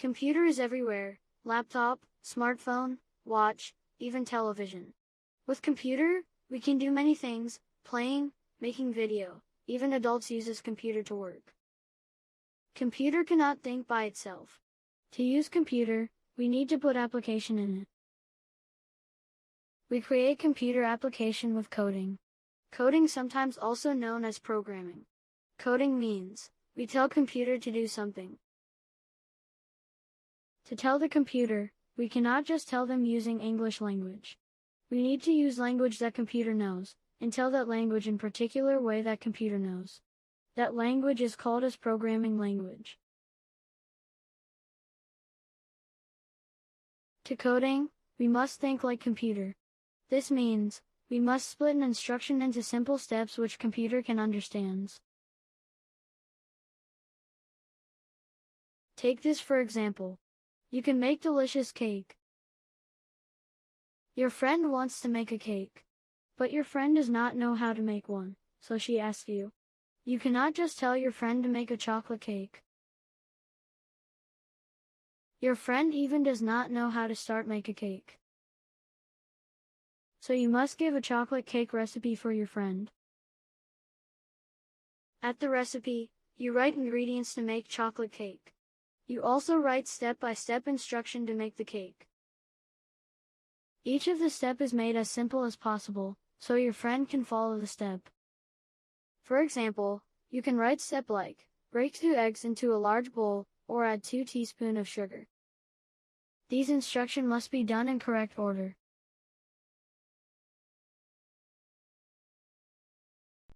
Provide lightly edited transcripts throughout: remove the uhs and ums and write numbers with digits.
Computer is everywhere: laptop, smartphone, watch, even television. With computer, we can do many things: playing, making video. Even adults uses computer to work. Computer cannot think by itself. To use computer, we need to put application in it. We create computer application with coding. Coding, sometimes also known as programming. Coding means we tell computer to do something. To tell the computer, we cannot just tell them using English language. We need to use language that computer knows, and tell that language in particular way that computer knows. That language is called as programming language. To coding, we must think like computer. This means we must split an instruction into simple steps which computer can understand. Take this for example. You can make delicious cake. Your friend wants to make a cake, but your friend does not know how to make one, so she asks you. You cannot just tell your friend to make a chocolate cake. Your friend even does not know how to start make a cake. So you must give a chocolate cake recipe for your friend. At the recipe, you write ingredients to make chocolate cake. You also write step-by-step instruction to make the cake. Each of the step is made as simple as possible, so your friend can follow the step. For example, you can write step like, break 2 eggs into a large bowl, or add 2 teaspoons of sugar. These instructions must be done in correct order.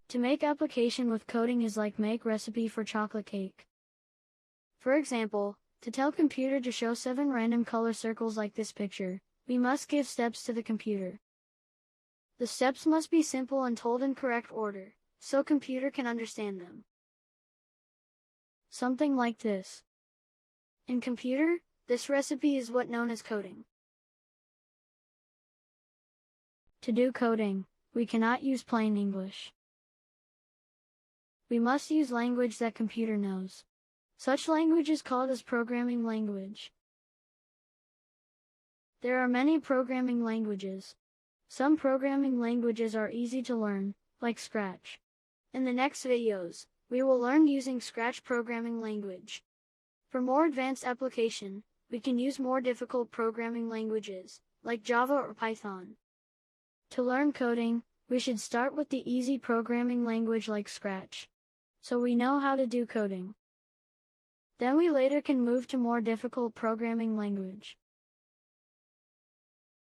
To make application with coding is like make recipe for chocolate cake. For example, to tell computer to show 7 random color circles like this picture, we must give steps to the computer. The steps must be simple and told in correct order, so computer can understand them. Something like this. In computer, this recipe is what known as coding. To do coding, we cannot use plain English. We must use language that computer knows. Such language is called as programming language. There are many programming languages. Some programming languages are easy to learn, like Scratch. In the next videos, we will learn using Scratch programming language. For more advanced application, we can use more difficult programming languages, like Java or Python. To learn coding, we should start with the easy programming language like Scratch, so we know how to do coding. Then we later can move to more difficult programming language.